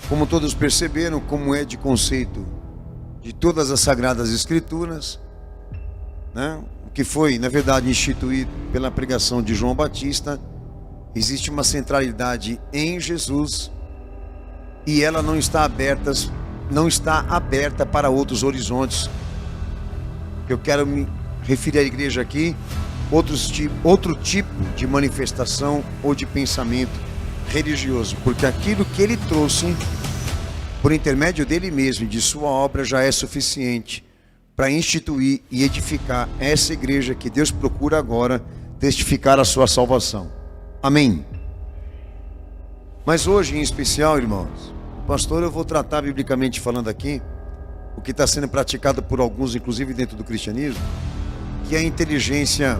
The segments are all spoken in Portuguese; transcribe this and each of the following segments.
Como todos perceberam, como é de conceito de todas as Sagradas Escrituras, né? O que foi, na verdade, instituído pela pregação de João Batista, existe uma centralidade em Jesus e ela não está aberta para outros horizontes. Eu quero me referir à igreja aqui, outro tipo de manifestação ou de pensamento religioso, porque aquilo que ele trouxe por intermédio dele mesmo e de sua obra já é suficiente para instituir e edificar essa igreja que Deus procura agora testificar a sua salvação. Amém. Mas hoje em especial, irmãos, pastor, eu vou tratar biblicamente falando aqui o que está sendo praticado por alguns, inclusive dentro do cristianismo, que é a inteligência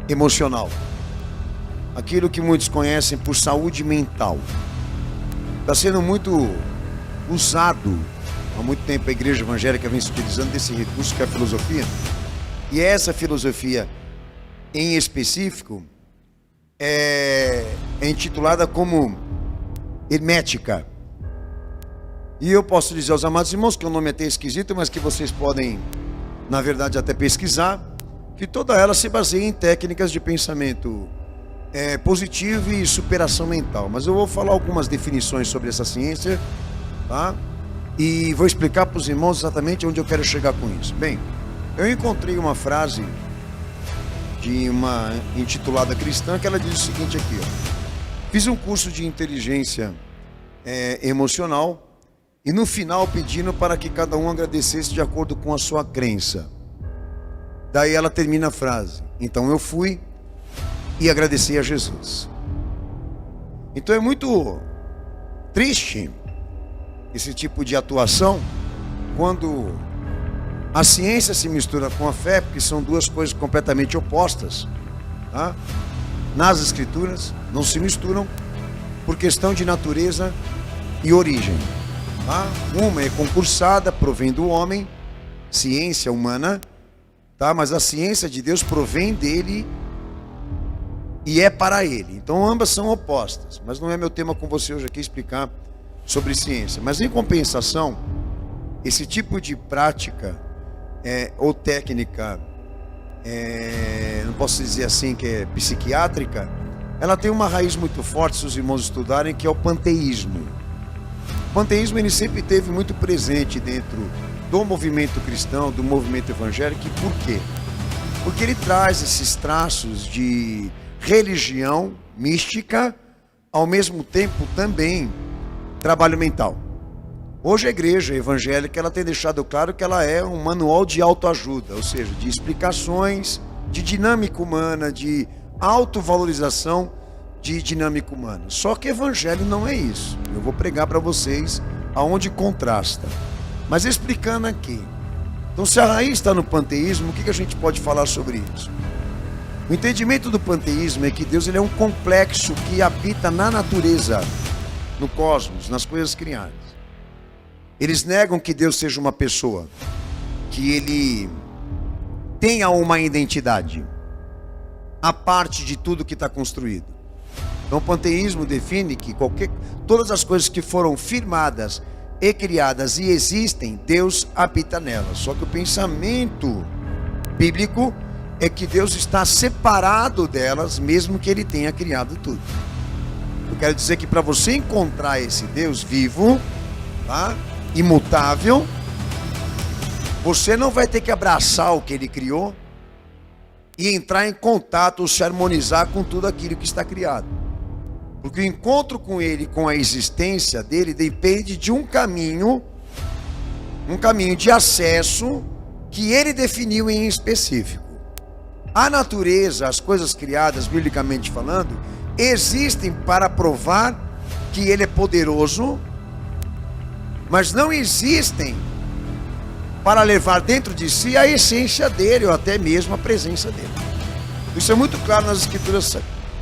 emocional. Aquilo que muitos conhecem por saúde mental. Está sendo muito usado há muito tempo. A igreja evangélica vem se utilizando desse recurso que é a filosofia. E essa filosofia em específico é intitulada como hermética. E eu posso dizer aos amados irmãos que o nome é até esquisito, mas que vocês podem, na verdade, até pesquisar, que toda ela se baseia em técnicas de pensamento positivo e superação mental. Mas eu vou falar algumas definições sobre essa ciência, tá? E vou explicar para os irmãos exatamente onde eu quero chegar com isso. Bem, eu encontrei uma frase de uma intitulada cristã que ela diz o seguinte aqui, ó. Fiz um curso de inteligência emocional e no final pedindo para que cada um agradecesse de acordo com a sua crença. Daí ela termina a frase: então eu fui e agradeci a Jesus. Então é muito triste esse tipo de atuação quando a ciência se mistura com a fé, porque são duas coisas completamente opostas, tá? Nas escrituras não se misturam por questão de natureza e origem, tá? Uma é concursada, provém do homem, ciência humana, tá? Mas a ciência de Deus provém dele e é para ele. Então ambas são opostas, mas não é meu tema com você hoje aqui explicar sobre ciência. Mas em compensação, esse tipo de prática ou técnica, não posso dizer assim que é psiquiátrica, ela tem uma raiz muito forte, se os irmãos estudarem, que é o panteísmo. O panteísmo ele sempre esteve muito presente dentro do movimento cristão, do movimento evangélico. E por quê? Porque ele traz esses traços de religião mística, ao mesmo tempo também trabalho mental. Hoje a igreja evangélica ela tem deixado claro que ela é um manual de autoajuda, ou seja, de explicações, de dinâmica humana, de autovalorização de dinâmica humana. Só que evangelho não é isso. Eu vou pregar para vocês aonde contrasta. Mas explicando aqui. Então, se a raiz está no panteísmo, o que a gente pode falar sobre isso? O entendimento do panteísmo é que Deus ele é um complexo que habita na natureza, no cosmos, nas coisas criadas. Eles negam que Deus seja uma pessoa, que ele tenha uma identidade, a parte de tudo que está construído. Então o panteísmo define que todas as coisas que foram firmadas e criadas e existem, Deus habita nelas. Só que o pensamento bíblico é que Deus está separado delas, mesmo que ele tenha criado tudo. Eu quero dizer que para você encontrar esse Deus vivo, tá? Imutável, você não vai ter que abraçar o que ele criou e entrar em contato ou se harmonizar com tudo aquilo que está criado. Porque o encontro com ele, com a existência dele, depende de um caminho de acesso que ele definiu em específico. A natureza, as coisas criadas, biblicamente falando, existem para provar que ele é poderoso, mas não existem para levar dentro de si a essência dele, ou até mesmo a presença dele. Isso é muito claro nas escrituras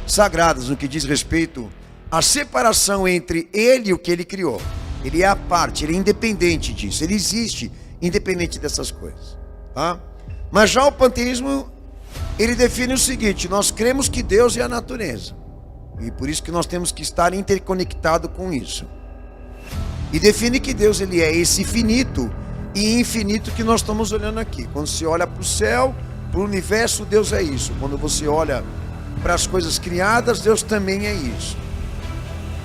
sagradas, no que diz respeito à separação entre ele e o que ele criou. Ele é a parte, ele é independente disso, ele existe independente dessas coisas, tá? Mas já o panteísmo, ele define o seguinte: nós cremos que Deus é a natureza, e por isso que nós temos que estar interconectado com isso. E define que Deus ele é esse finito e infinito que nós estamos olhando aqui. Quando você olha para o céu, para o universo, Deus é isso. Quando você olha para as coisas criadas, Deus também é isso.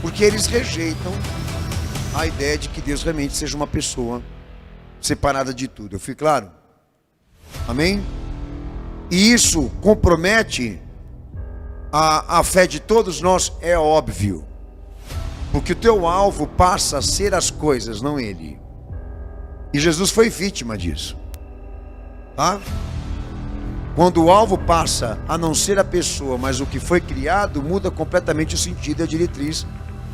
Porque eles rejeitam a ideia de que Deus realmente seja uma pessoa separada de tudo. Eu fui claro? Amém? E isso compromete a fé de todos nós, é óbvio. Porque o teu alvo passa a ser as coisas, não ele. E Jesus foi vítima disso. Tá? Quando o alvo passa a não ser a pessoa, mas o que foi criado, muda completamente o sentido e a diretriz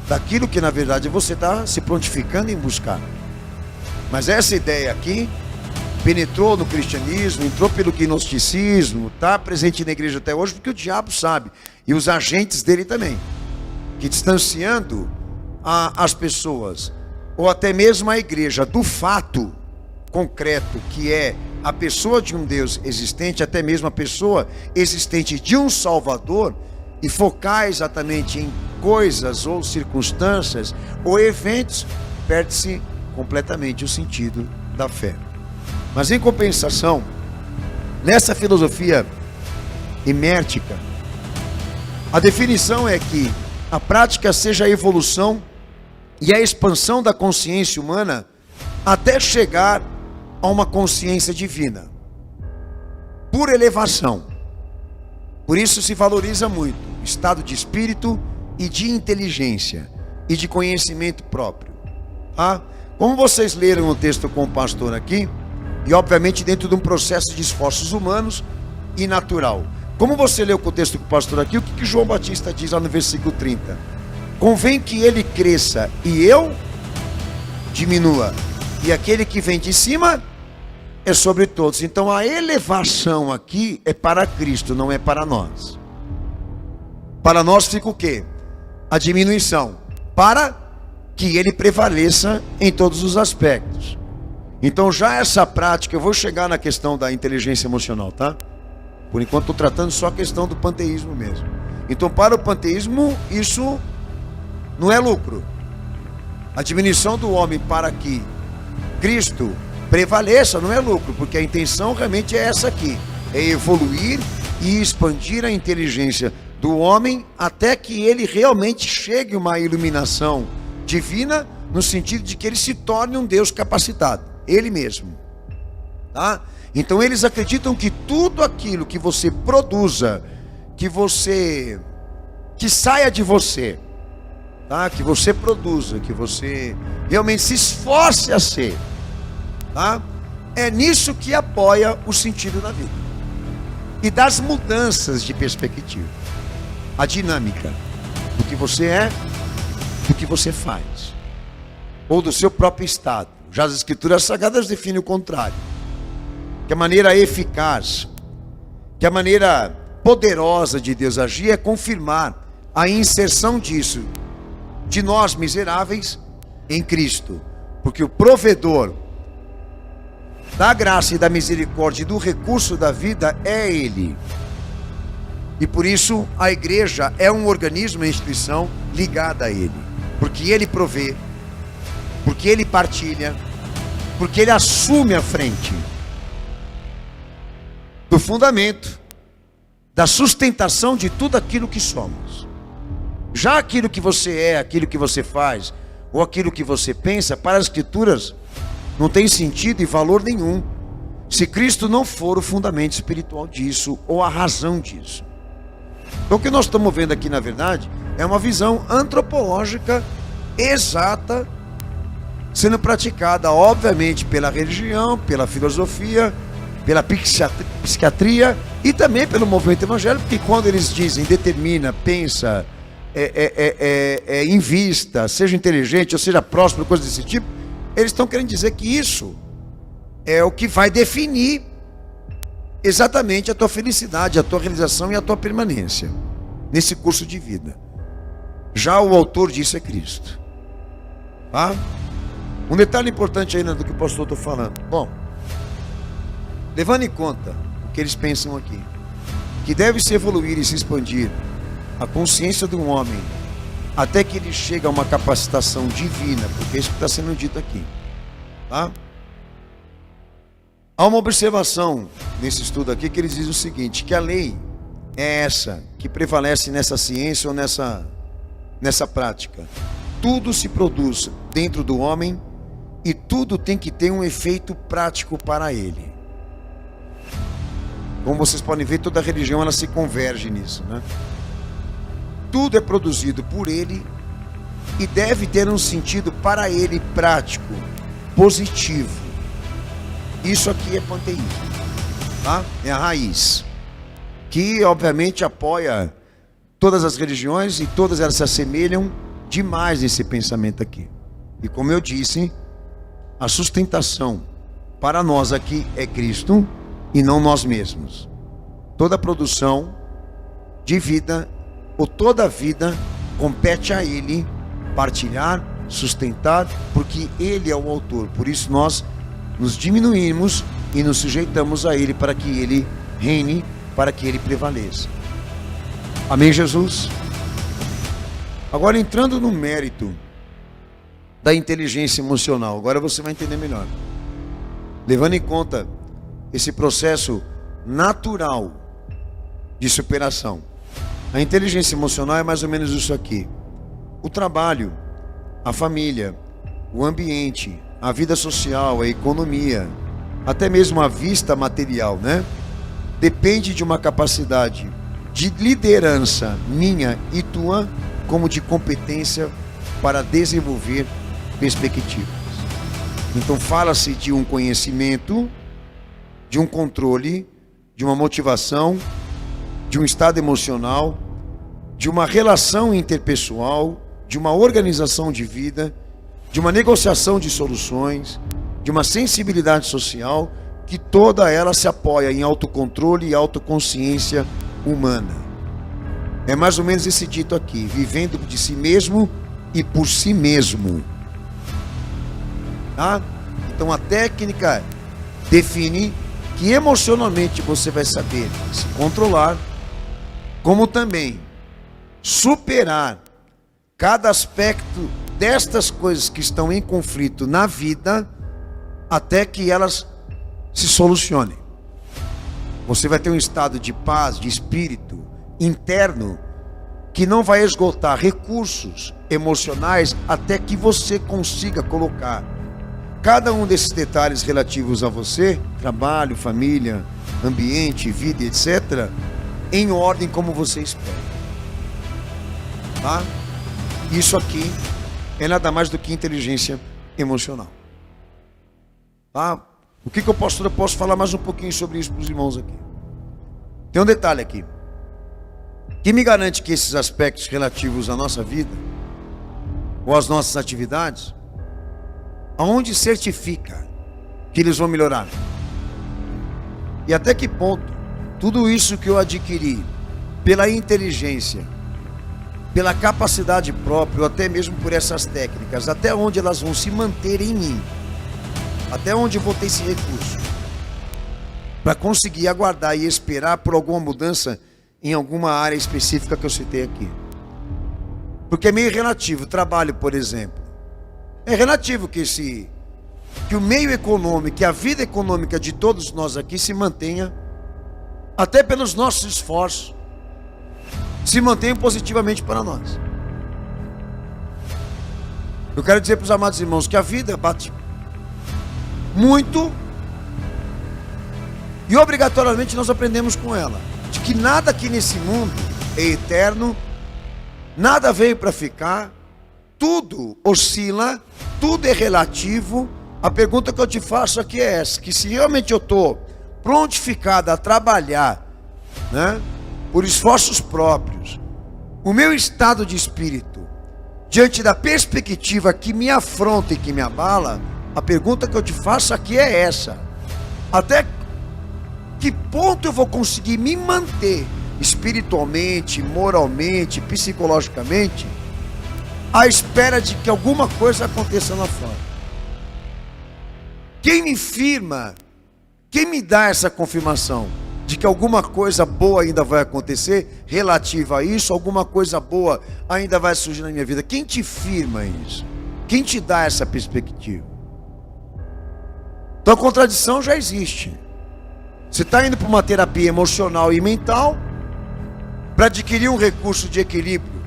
daquilo que na verdade você está se prontificando em buscar. Mas essa ideia aqui penetrou no cristianismo, entrou pelo gnosticismo, está presente na igreja até hoje, porque o diabo sabe, e os agentes dele também, que distanciando as pessoas, ou até mesmo a igreja, do fato concreto que é a pessoa de um Deus existente, até mesmo a pessoa existente de um Salvador, e focar exatamente em coisas ou circunstâncias ou eventos, perde-se completamente o sentido da fé. Mas em compensação, nessa filosofia hermética, a definição é que a prática seja a evolução e a expansão da consciência humana até chegar a uma consciência divina, por elevação. Por isso se valoriza muito o estado de espírito e de inteligência e de conhecimento próprio. Tá? Como vocês leram o texto com o pastor aqui, e obviamente dentro de um processo de esforços humanos e natural. Como você leu com o texto com o pastor aqui, o que João Batista diz lá no versículo 30? Convém que ele cresça e eu diminua. E aquele que vem de cima é sobre todos. Então a elevação aqui é para Cristo, não é para nós. Para nós fica o quê? A diminuição. Para que ele prevaleça em todos os aspectos. Então já essa prática, eu vou chegar na questão da inteligência emocional, tá? Por enquanto estou tratando só a questão do panteísmo mesmo. Então para o panteísmo, isso não é lucro. A diminuição do homem para que Cristo prevaleça não é lucro, porque a intenção realmente é essa aqui, é evoluir e expandir a inteligência do homem até que ele realmente chegue a uma iluminação divina, no sentido de que ele se torne um Deus capacitado, ele mesmo, tá? Então eles acreditam que tudo aquilo que você produza, que saia de você, tá? Que você produza, que você realmente se esforce a ser, tá? É nisso que apoia o sentido da vida e das mudanças de perspectiva, a dinâmica do que você é, do que você faz, ou do seu próprio estado. Já as escrituras sagradas definem o contrário, que a maneira eficaz, que a maneira poderosa de Deus agir é confirmar a inserção disso, de nós miseráveis, em Cristo, porque o provedor da graça e da misericórdia e do recurso da vida é Ele. E por isso a igreja é um organismo, uma instituição ligada a Ele, porque Ele provê, porque Ele partilha, porque Ele assume a frente do fundamento, da sustentação de tudo aquilo que somos. Já aquilo que você é, aquilo que você faz, ou aquilo que você pensa, para as escrituras não tem sentido e valor nenhum se Cristo não for o fundamento espiritual disso, ou a razão disso. Então o que nós estamos vendo aqui, na verdade, é uma visão antropológica exata, sendo praticada, obviamente, pela religião, pela filosofia, pela psiquiatria e também pelo movimento evangélico, porque quando eles dizem determina, pensa, invista, seja inteligente ou seja próspero, coisas desse tipo, eles estão querendo dizer que isso é o que vai definir exatamente a tua felicidade, a tua realização e a tua permanência nesse curso de vida. Já o autor disso é Cristo, tá? Um detalhe importante ainda do que o pastor está falando. Bom, levando em conta o que eles pensam aqui, que deve se evoluir e se expandir a consciência de um homem até que ele chega a uma capacitação divina, porque é isso que está sendo dito aqui, tá? Há uma observação nesse estudo aqui que eles dizem o seguinte, que a lei é essa que prevalece nessa ciência ou nessa prática. Tudo se produz dentro do homem e tudo tem que ter um efeito prático para ele. Como vocês podem ver, toda religião ela se converge nisso, né? Tudo é produzido por ele e deve ter um sentido para ele prático, positivo. Isso aqui é panteísmo, tá? É a raiz, que obviamente apoia todas as religiões e todas elas se assemelham demais nesse pensamento aqui. E como eu disse, a sustentação para nós aqui é Cristo e não nós mesmos. Toda produção de vida ou toda vida compete a Ele partilhar, sustentar, porque Ele é o autor. Por isso nós nos diminuímos e nos sujeitamos a Ele para que Ele reine, para que Ele prevaleça. Amém, Jesus? Agora entrando no mérito da inteligência emocional, agora você vai entender melhor. Levando em conta esse processo natural de superação. A inteligência emocional é mais ou menos isso aqui. O trabalho, a família, o ambiente, a vida social, a economia, até mesmo a vista material, né? Depende de uma capacidade de liderança minha e tua, como de competência para desenvolver perspectivas. Então fala-se de um conhecimento, de um controle, de uma motivação, de um estado emocional, de uma relação interpessoal, de uma organização de vida, de uma negociação de soluções, de uma sensibilidade social, que toda ela se apoia em autocontrole e autoconsciência humana. É mais ou menos esse dito aqui, vivendo de si mesmo e por si mesmo. Tá? Então a técnica define que emocionalmente você vai saber se controlar, como também superar cada aspecto destas coisas que estão em conflito na vida, até que elas se solucionem. Você vai ter um estado de paz, de espírito interno, que não vai esgotar recursos emocionais até que você consiga colocar cada um desses detalhes relativos a você, trabalho, família, ambiente, vida, etc., em ordem como você espera. Tá? Isso aqui é nada mais do que inteligência emocional. Tá? O que eu posso falar mais um pouquinho sobre isso para os irmãos aqui? Tem um detalhe aqui, que me garante que esses aspectos relativos à nossa vida, ou às nossas atividades, aonde certifica que eles vão melhorar? E até que ponto tudo isso que eu adquiri pela inteligência, pela capacidade própria, ou até mesmo por essas técnicas, até onde elas vão se manter em mim, até onde eu vou ter esse recurso para conseguir aguardar e esperar por alguma mudança em alguma área específica que eu citei aqui. Porque é meio relativo. Trabalho, por exemplo, é relativo que o meio econômico, que a vida econômica de todos nós aqui se mantenha, até pelos nossos esforços, se mantenha positivamente para nós. Eu quero dizer para os amados irmãos que a vida bate muito e obrigatoriamente nós aprendemos com ela, de que nada aqui nesse mundo é eterno, nada veio para ficar, tudo oscila, tudo é relativo. A pergunta que eu te faço aqui é essa, que se realmente eu estou prontificado a trabalhar, né, por esforços próprios, o meu estado de espírito, diante da perspectiva que me afronta e que me abala, a pergunta que eu te faço aqui é essa: até que ponto eu vou conseguir me manter espiritualmente, moralmente, psicologicamente, à espera de que alguma coisa aconteça lá fora? Quem me firma, quem me dá essa confirmação? de que alguma coisa boa ainda vai acontecer relativa a isso, alguma coisa boa ainda vai surgir na minha vida. Quem te firma isso? Quem te dá essa perspectiva? Então a contradição já existe. Você está indo para uma terapia emocional e mental para adquirir um recurso de equilíbrio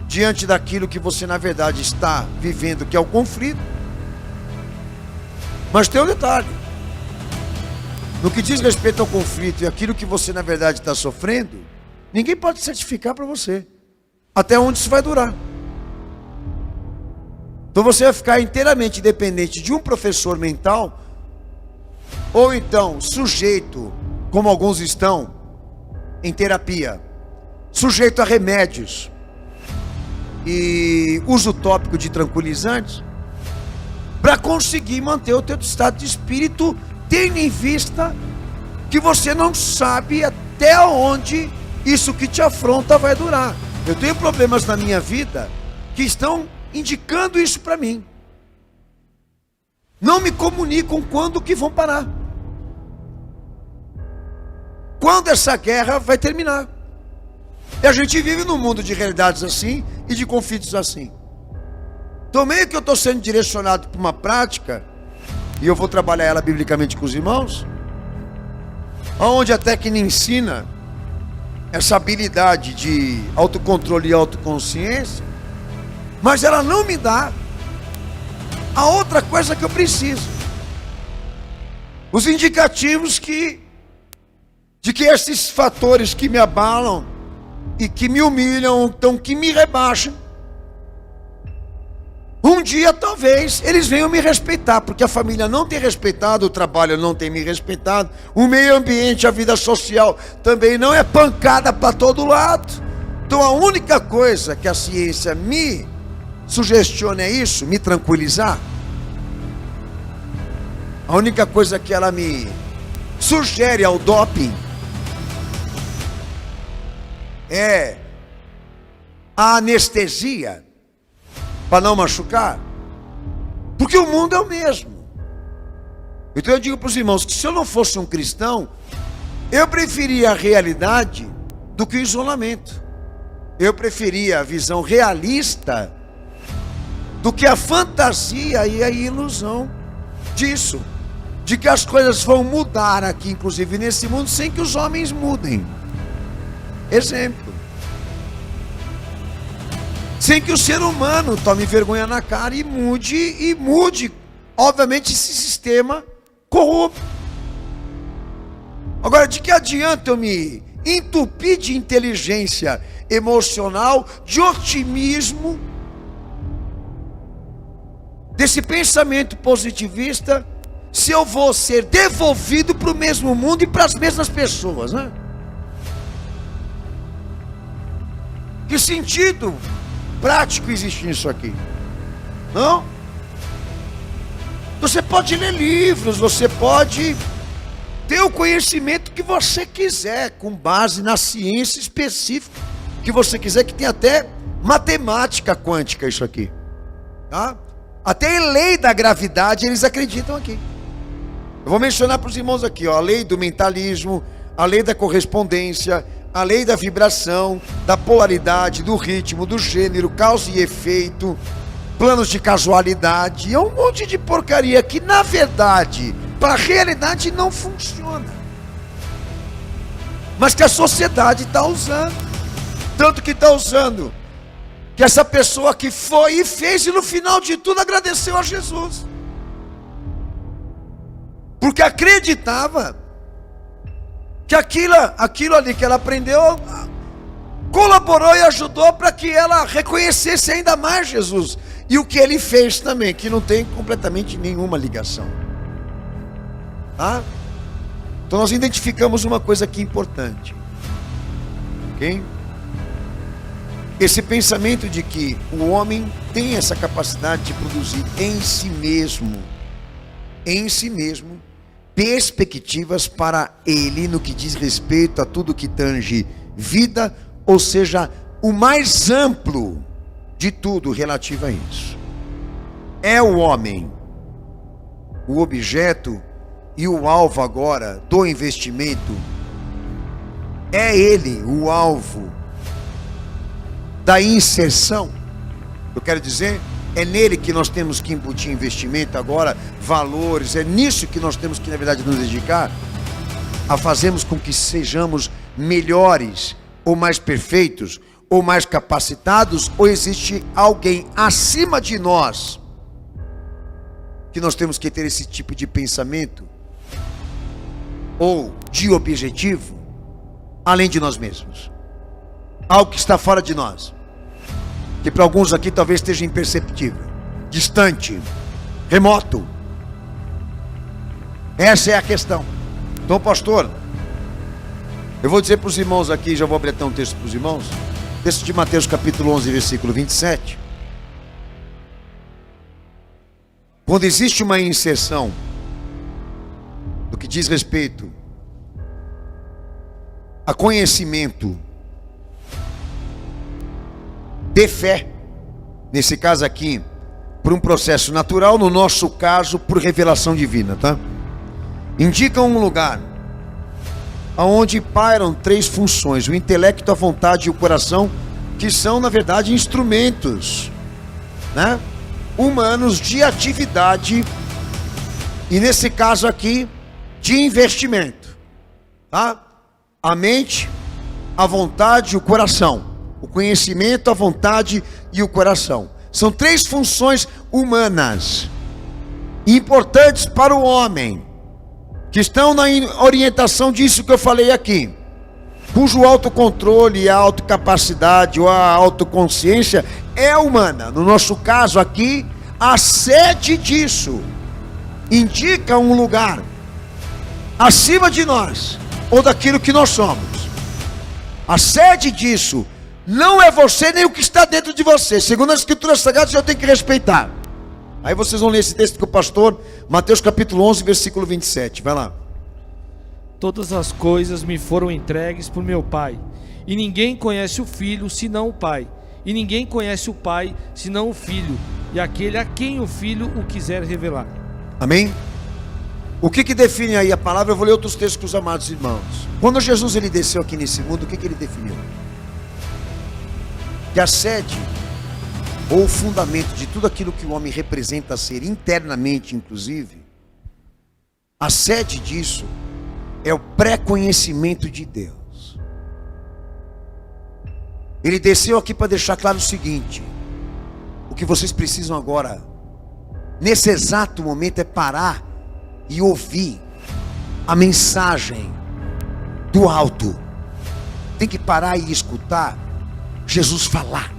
diante daquilo que você na verdade está vivendo, que é o conflito. Mas tem um detalhe: no que diz respeito ao conflito e aquilo que você na verdade está sofrendo, ninguém pode certificar para você até onde isso vai durar. Então você vai ficar inteiramente dependente de um professor mental, ou então sujeito, como alguns estão, em terapia, sujeito a remédios e uso tópico de tranquilizantes, para conseguir manter o teu estado de espírito, tendo em vista que você não sabe até onde isso que te afronta vai durar. Eu tenho problemas na minha vida que estão indicando isso para mim. Não me comunicam quando que vão parar. Quando essa guerra vai terminar. E a gente vive num mundo de realidades assim e de conflitos assim. Então meio que eu estou sendo direcionado para uma prática, e eu vou trabalhar ela biblicamente com os irmãos, onde até que me ensina essa habilidade de autocontrole e autoconsciência, mas ela não me dá a outra coisa que eu preciso. Os indicativos de que esses fatores que me abalam e que me humilham, então que me rebaixam, um dia talvez eles venham me respeitar, porque a família não tem respeitado, o trabalho não tem me respeitado, o meio ambiente, a vida social também não é pancada para todo lado. Então a única coisa que a ciência me sugestiona é isso, me tranquilizar. A única coisa que ela me sugere ao doping é a anestesia para não machucar, porque o mundo é o mesmo. Então eu digo para os irmãos que se eu não fosse um cristão, eu preferia a realidade do que o isolamento. Eu preferia a visão realista do que a fantasia e a ilusão disso, de que as coisas vão mudar aqui, inclusive nesse mundo, sem que os homens mudem. Exemplo: sem que o ser humano tome vergonha na cara e mude, obviamente, esse sistema corrupto. Agora, de que adianta eu me entupir de inteligência emocional, de otimismo, desse pensamento positivista, se eu vou ser devolvido para o mesmo mundo e para as mesmas pessoas, né? Que sentido prático existe nisso aqui? Não? Você pode ler livros, você pode ter o conhecimento que você quiser, com base na ciência específica que você quiser, que tem até matemática quântica isso aqui, tá? Até em lei da gravidade eles acreditam aqui. Eu vou mencionar para os irmãos aqui, ó, a lei do mentalismo, a lei da correspondência, a lei da vibração, da polaridade, do ritmo, do gênero, causa e efeito, planos de casualidade. É um monte de porcaria que na verdade para a realidade não funciona, mas que a sociedade está usando. Tanto que está usando que essa pessoa que foi e fez, e no final de tudo agradeceu a Jesus, porque acreditava que aquilo ali que ela aprendeu colaborou e ajudou para que ela reconhecesse ainda mais Jesus e o que ele fez também, que não tem completamente nenhuma ligação, tá? Então nós identificamos uma coisa aqui importante, ok? Esse pensamento de que o homem tem essa capacidade de produzir em si mesmo, perspectivas para ele no que diz respeito a tudo que tange vida, ou seja, o mais amplo de tudo relativo a isso. É o homem o objeto e o alvo agora do investimento É Ele o alvo da inserção. Eu quero dizer, é nele que nós temos que embutir investimento agora, valores, é nisso que nós temos que, na verdade, nos dedicar a fazermos com que sejamos melhores, ou mais perfeitos, ou mais capacitados, ou existe alguém acima de nós que nós temos que ter esse tipo de pensamento ou de objetivo, além de nós mesmos, algo que está fora de nós, que para alguns aqui talvez esteja imperceptível, distante, remoto. Essa é a questão. Então, pastor, eu vou dizer para os irmãos aqui, já vou abrir até um texto para os irmãos, texto de Mateus capítulo 11, versículo 27. Quando existe uma inserção do que diz respeito a conhecimento de fé, nesse caso aqui, por um processo natural, no nosso caso, por revelação divina, tá? Indica um lugar onde pairam três funções: o intelecto, a vontade e o coração, que são, na verdade, instrumentos, né, humanos de atividade, e nesse caso aqui, de investimento, tá? A mente, a vontade e o coração. O conhecimento, a vontade e o coração. São três funções humanas importantes para o homem, que estão na orientação disso que eu falei aqui, cujo autocontrole, a autocapacidade ou a autoconsciência é humana. No nosso caso aqui, a sede disso indica um lugar acima de nós, ou daquilo que nós somos. A sede disso não é você nem o que está dentro de você. Segundo as escrituras sagradas, eu tenho que respeitar. Aí vocês vão ler esse texto com o pastor, Mateus capítulo 11, versículo 27. Vai lá. Todas as coisas me foram entregues por meu Pai, e ninguém conhece o Filho senão o Pai, e ninguém conhece o Pai senão o Filho, e aquele a quem o Filho o quiser revelar. Amém? O que define aí a palavra? Eu vou ler outros textos com os amados irmãos. Quando Jesus ele desceu aqui nesse mundo, o que ele definiu? Que a sede ou o fundamento de tudo aquilo que o homem representa ser internamente, inclusive, a sede disso é o pré-conhecimento de Deus. Ele desceu aqui para deixar claro o seguinte: o que vocês precisam agora, nesse exato momento, é parar e ouvir a mensagem do alto. Tem que parar e escutar Jesus falar.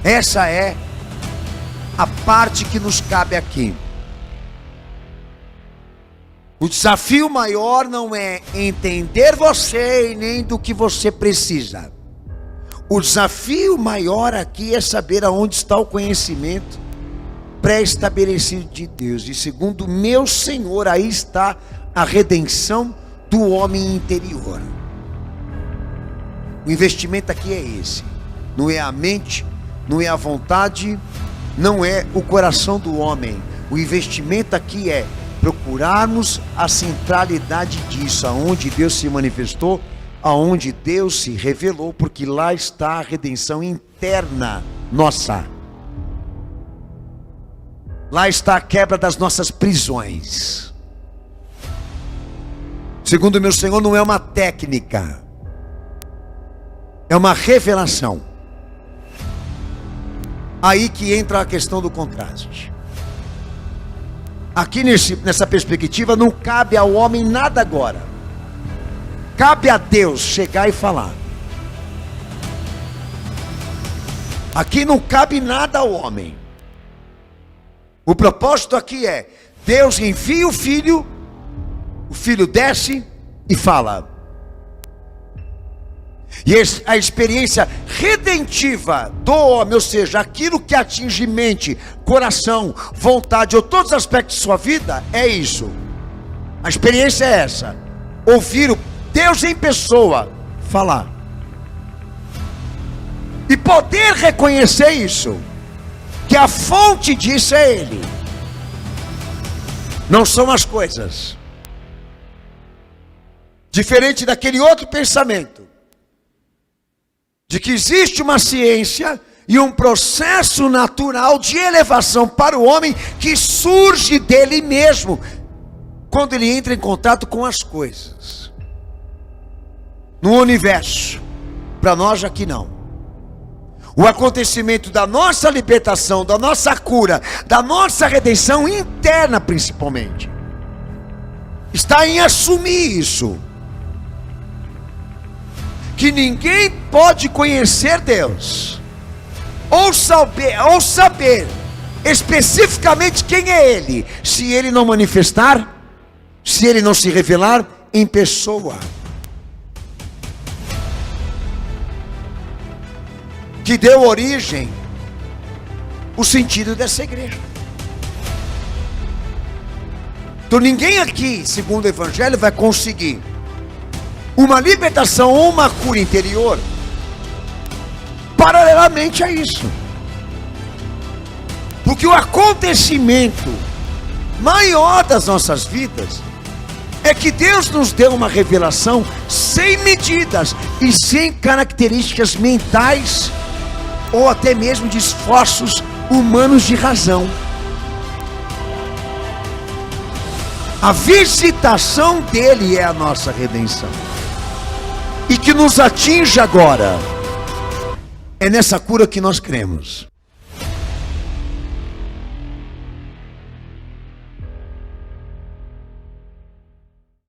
Essa é a parte que nos cabe aqui. O desafio maior não é entender você e nem do que você precisa. O desafio maior aqui é saber aonde está o conhecimento pré-estabelecido de Deus. E segundo meu Senhor, aí está a redenção do homem interior. O investimento aqui é esse. Não é a mente, não é a vontade, não é o coração do homem. O investimento aqui é procurarmos a centralidade disso, aonde Deus se manifestou, aonde Deus se revelou, porque lá está a redenção interna nossa. Lá está a quebra das nossas prisões. Segundo meu Senhor, não é uma técnica, é uma revelação. Aí que entra a questão do contraste. Aqui nessa perspectiva não cabe ao homem nada agora. Cabe a Deus chegar e falar. Aqui não cabe nada ao homem. O propósito aqui é: Deus envia o Filho desce e fala. E a experiência redentiva do homem, ou seja, aquilo que atinge mente, coração, vontade ou todos os aspectos de sua vida, é isso. A experiência é essa: ouvir o Deus em pessoa falar. E poder reconhecer isso, que a fonte disso é Ele. Não são as coisas, Diferente daquele outro pensamento, de que existe uma ciência e um processo natural de elevação para o homem que surge dele mesmo, quando ele entra em contato com as coisas. No universo, para nós aqui não. O acontecimento da nossa libertação, da nossa cura, da nossa redenção interna principalmente, está em assumir isso. Que ninguém pode conhecer Deus, ou saber especificamente quem é Ele, se Ele não manifestar, se Ele não se revelar em pessoa. Que deu origem o sentido dessa igreja. Então ninguém aqui, segundo o Evangelho, vai conseguir uma libertação ou uma cura interior paralelamente a isso. Porque o acontecimento maior das nossas vidas é que Deus nos deu uma revelação sem medidas e sem características mentais ou até mesmo de esforços humanos de razão. A visitação dele é a nossa redenção. E que nos atinge agora. É nessa cura que nós cremos.